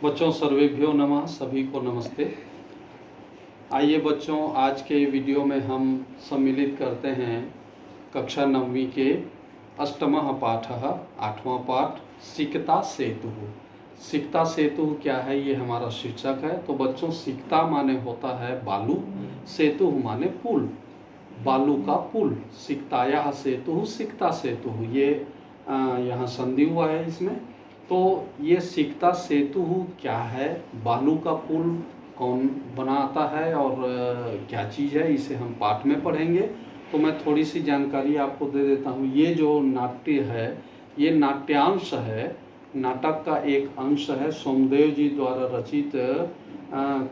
बच्चों सर्वेभ्यो नमः, सभी को नमस्ते। आइए बच्चों, आज के वीडियो में हम सम्मिलित करते हैं कक्षा 9वीं के अष्टमः पाठः 8वां पाठ सिकता सेतु। सिकता सेतु क्या है, ये हमारा शीर्षक है। तो बच्चों, सिकता माने होता है बालू, सेतु माने पुल, बालू का पुल। सिकतायाः सेतु सिकता सेतु, ये यहाँ संधि हुआ है इसमें। तो ये सिकता सेतु क्या है, बालू का पुल कौन बनाता है और क्या चीज़ है, इसे हम पाठ में पढ़ेंगे। तो मैं थोड़ी सी जानकारी आपको दे देता हूँ। ये जो नाट्य है, ये नाट्यांश है, नाटक का एक अंश है। सोमदेव जी द्वारा रचित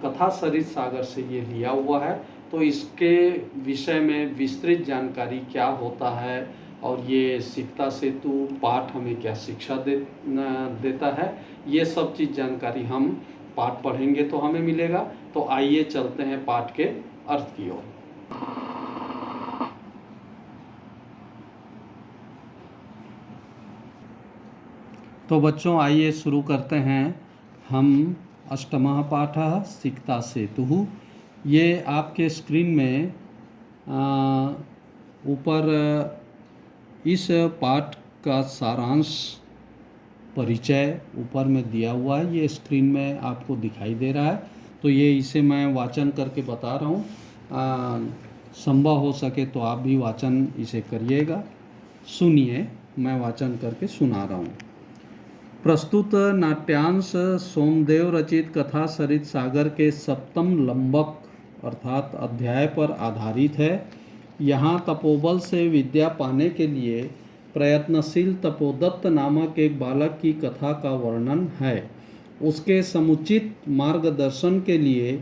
कथा सरित सागर से ये लिया हुआ है। तो इसके विषय में विस्तृत जानकारी क्या होता है और ये सिकता सेतु पाठ हमें क्या शिक्षा देता है, ये सब चीज़ जानकारी हम पाठ पढ़ेंगे तो हमें मिलेगा। तो आइए चलते हैं पाठ के अर्थ की ओर। तो बच्चों, आइए शुरू करते हैं हम अष्टमः पाठः सिकता सेतु। ये आपके स्क्रीन में ऊपर इस पाठ का सारांश परिचय ऊपर में दिया हुआ है, ये स्क्रीन में आपको दिखाई दे रहा है। तो ये इसे मैं वाचन करके बता रहा हूँ। संभव हो सके तो आप भी वाचन इसे करिएगा। सुनिए, मैं वाचन करके सुना रहा हूँ। प्रस्तुत नाट्यांश सोमदेव रचित कथा सरित सागर के सप्तम लंबक अर्थात अध्याय पर आधारित है। यहाँ तपोबल से विद्या पाने के लिए प्रयत्नशील तपोदत्त नामक एक बालक की कथा का वर्णन है। उसके समुचित मार्गदर्शन के लिए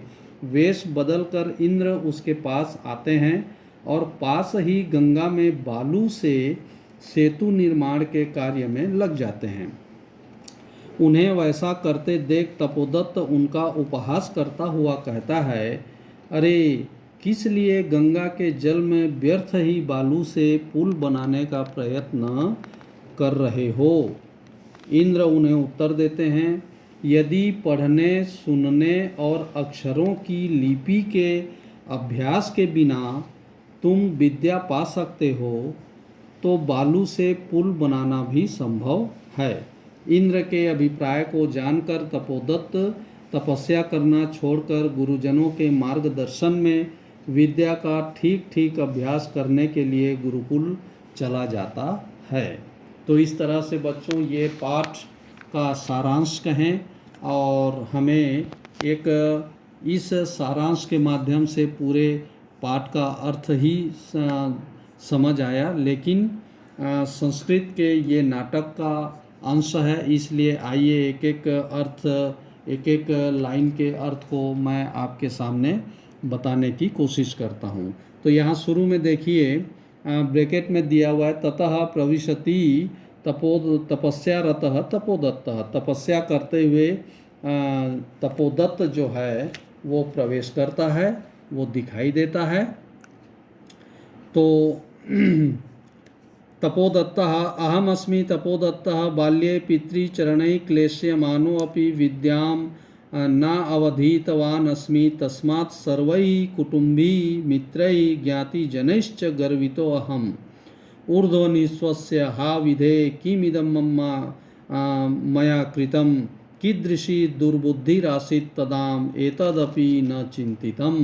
वेश बदलकर इंद्र उसके पास आते हैं और पास ही गंगा में बालू से सेतु निर्माण के कार्य में लग जाते हैं। उन्हें वैसा करते देख तपोदत्त उनका उपहास करता हुआ कहता है, अरे किस लिए गंगा के जल में व्यर्थ ही बालू से पुल बनाने का प्रयत्न कर रहे हो। इंद्र उन्हें उत्तर देते हैं, यदि पढ़ने सुनने और अक्षरों की लिपि के अभ्यास के बिना तुम विद्या पा सकते हो तो बालू से पुल बनाना भी संभव है। इंद्र के अभिप्राय को जानकर तपोदत्त तपस्या करना छोड़कर गुरुजनों के मार्गदर्शन में विद्या का ठीक ठीक अभ्यास करने के लिए गुरुकुल चला जाता है। तो इस तरह से बच्चों ये पाठ का सारांश कहें, और हमें एक इस सारांश के माध्यम से पूरे पाठ का अर्थ ही समझ आया। लेकिन संस्कृत के ये नाटक का अंश है, इसलिए आइए एक एक अर्थ, एक एक लाइन के अर्थ को मैं आपके सामने बताने की कोशिश करता हूँ। तो यहाँ शुरू में देखिए, ब्रैकेट में दिया हुआ है, ततः प्रविशति तपस्यारतः तपोदत्तः। तपस्या करते हुए तपोदत्त जो है वो प्रवेश करता है, वो दिखाई देता है। तो तपोदत्तः अहमस्मि तपोदत्तः बाल्ये पितृचरणैः क्लेश्यमानो अपि विद्यां न अवधीतवान् अस्मि, तस्मात् सर्वैः कुटुम्बी मित्रैः ज्ञातिजनैश्च गर्वितो अहम्। ऊर्ध्वनिस्वस्य हा विधे किमिदं मया कृतं, कीदृशी दुर्बुद्धिरासीत् तदाम एतदपि न चिंतितम्।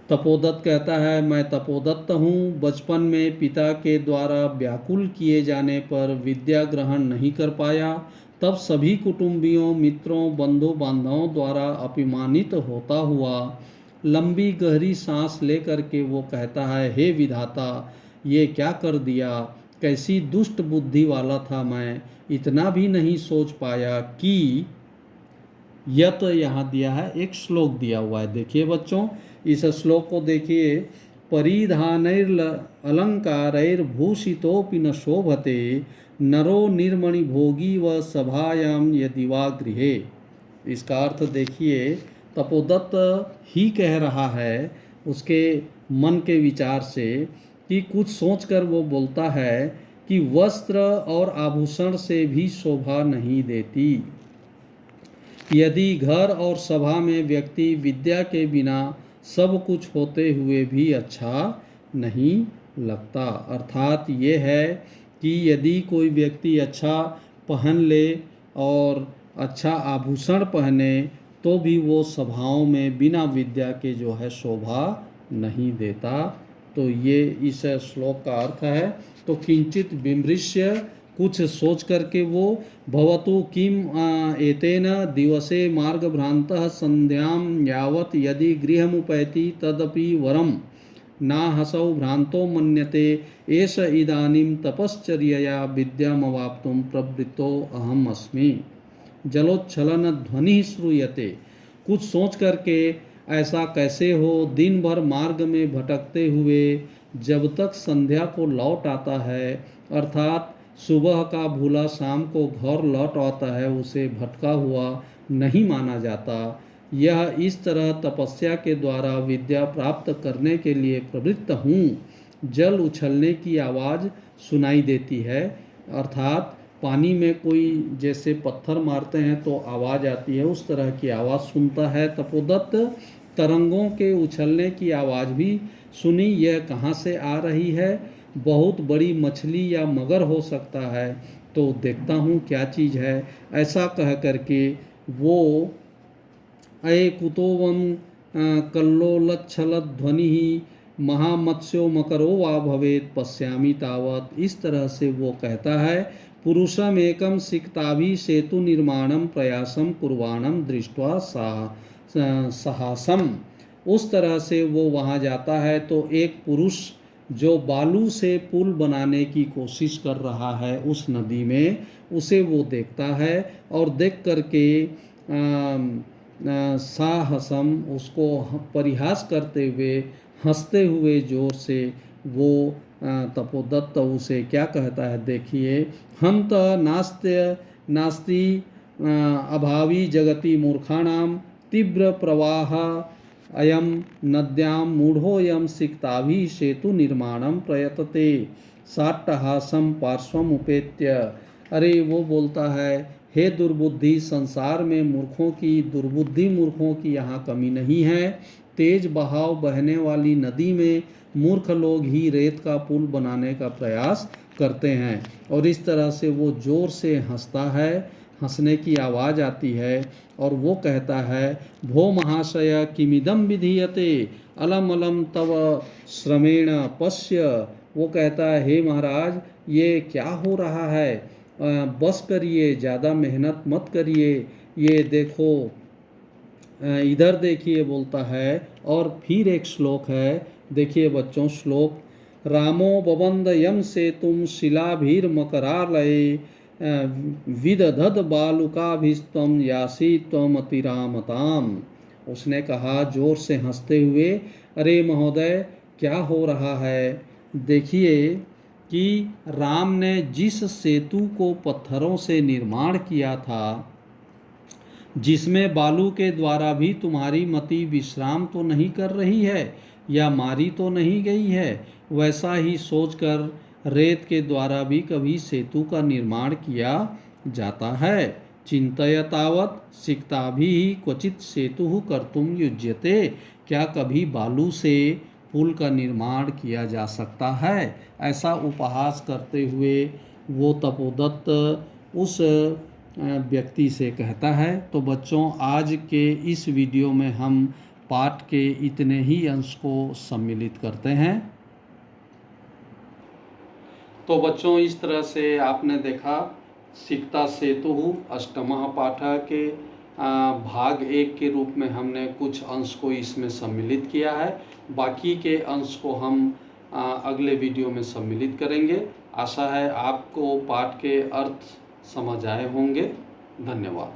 तपोदत्त कहता है, मैं तपोदत्त हूँ। बचपन में पिता के द्वारा व्याकुल किए जाने पर विद्या ग्रहण नहीं कर पाया। तब सभी कुटुंबियों, मित्रों, बंधु बांधवों द्वारा अपमानित होता हुआ लंबी गहरी सांस लेकर के वो कहता है, हे विधाता, ये क्या कर दिया, कैसी दुष्ट बुद्धि वाला था मैं, इतना भी नहीं सोच पाया कि यत यहाँ दिया है, एक श्लोक दिया हुआ है। देखिए बच्चों, इस श्लोक को देखिए, परिधानैर् अलंकारैर्भूषितोऽपि न शोभते, नरो निर्मणि भोगी व सभायां यदि वा गृहे। इसका अर्थ देखिए, तपोदत्त ही कह रहा है उसके मन के विचार से कि कुछ सोचकर वो बोलता है कि वस्त्र और आभूषण से भी शोभा नहीं देती। यदि घर और सभा में व्यक्ति विद्या के बिना सब कुछ होते हुए भी अच्छा नहीं लगता। अर्थात ये है कि यदि कोई व्यक्ति अच्छा पहन ले और अच्छा आभूषण पहने तो भी वो सभाओं में बिना विद्या के जो है शोभा नहीं देता। तो ये इस श्लोक का अर्थ है। तो किंचित विमृश्य, कुछ सोच करके वो, भवतु किम एतेन दिवसे मार्गभ्रांतः संध्यां यावत् यदि गृहमुपैति तदपि वरम ना हसौ भ्रांतो मन्यते एष इदानीं तपश्चर्यया विद्यामवाप्तुं प्रवृत्तो अहम अस्मि। जलोच्छलन ध्वनि श्रूयते। कुछ सोच करके ऐसा कैसे हो, दिन भर मार्ग में भटकते हुए जब तक संध्या को लौट आता है, अर्थात सुबह का भूला शाम को घर लौट आता है, उसे भटका हुआ नहीं माना जाता। यह इस तरह तपस्या के द्वारा विद्या प्राप्त करने के लिए प्रवृत्त हूँ। जल उछलने की आवाज़ सुनाई देती है, अर्थात पानी में कोई जैसे पत्थर मारते हैं तो आवाज़ आती है, उस तरह की आवाज़ सुनता है। तपोदत्त तरंगों के उछलने की आवाज़ भी सुनी। यह कहाँ से आ रही है? बहुत बड़ी मछली या मगर हो सकता है, तो देखता हूँ क्या चीज़ है। ऐसा कह करके वो अये कुतोवम कल्लोलच्छलध्वनि महामत्स्यो मकरो वा भवेत् पश्यामि तावत्। इस तरह से वो कहता है। पुरुषम एकम सिक्ताभि सेतु निर्माणम प्रयासम कुर्वाणम दृष्ट्वा साहसम। उस तरह से वो वहाँ जाता है तो एक पुरुष जो बालू से पुल बनाने की कोशिश कर रहा है उस नदी में, उसे वो देखता है और देख करके साहसम, उसको परिहास करते हुए, हंसते हुए जोर से वो तपोदत्त उसे क्या कहता है, देखिए, हम तो नास्ति अभावी जगति मूर्खाणाम तीव्र प्रवाह अयम नद्यां मूढ़ोयम सिक्ताभि सेतु निर्माणम प्रयतते साट्टहासम पार्श्वम उपेत्य। अरे वो बोलता है, हे दुर्बुद्धि, संसार में मूर्खों की, दुर्बुद्धि मूर्खों की यहाँ कमी नहीं है। तेज बहाव बहने वाली नदी में मूर्ख लोग ही रेत का पुल बनाने का प्रयास करते हैं। और इस तरह से वो जोर से हंसता है, हंसने की आवाज़ आती है और वो कहता है, भो महाशय किमिदम विधीयते अलम अलम तव श्रमेण पश्य। वो कहता है, हे महाराज, ये क्या हो रहा है, बस करिए, ज़्यादा मेहनत मत करिए, ये देखो, इधर देखिए, बोलता है। और फिर एक श्लोक है, देखिए बच्चों, श्लोक, रामो बबंद यम से तुम शिलाभीर मकरालय विदधद बालुकाभिस्तम यासी त्वम अतिरामताम। उसने कहा जोर से हंसते हुए, अरे महोदय, क्या हो रहा है? देखिए कि राम ने जिस सेतु को पत्थरों से निर्माण किया था, जिसमें बालू के द्वारा भी तुम्हारी मति विश्राम तो नहीं कर रही है या मारी तो नहीं गई है, वैसा ही सोचकर रेत के द्वारा भी कभी सेतु का निर्माण किया जाता है। चिंतय तावत सिक्ताभि क्वचित सेतु कर्तुम युज्यते। क्या कभी बालू से पुल का निर्माण किया जा सकता है? ऐसा उपहास करते हुए वो तपोदत्त उस व्यक्ति से कहता है। तो बच्चों, आज के इस वीडियो में हम पाठ के इतने ही अंश को सम्मिलित करते हैं। तो बच्चों, इस तरह से आपने देखा सिक्ता सेतु अष्टमः पाठ के भाग 1 के रूप में हमने कुछ अंश को इसमें सम्मिलित किया है। बाकी के अंश को हम अगले वीडियो में सम्मिलित करेंगे। आशा है आपको पाठ के अर्थ समझ आए होंगे। धन्यवाद।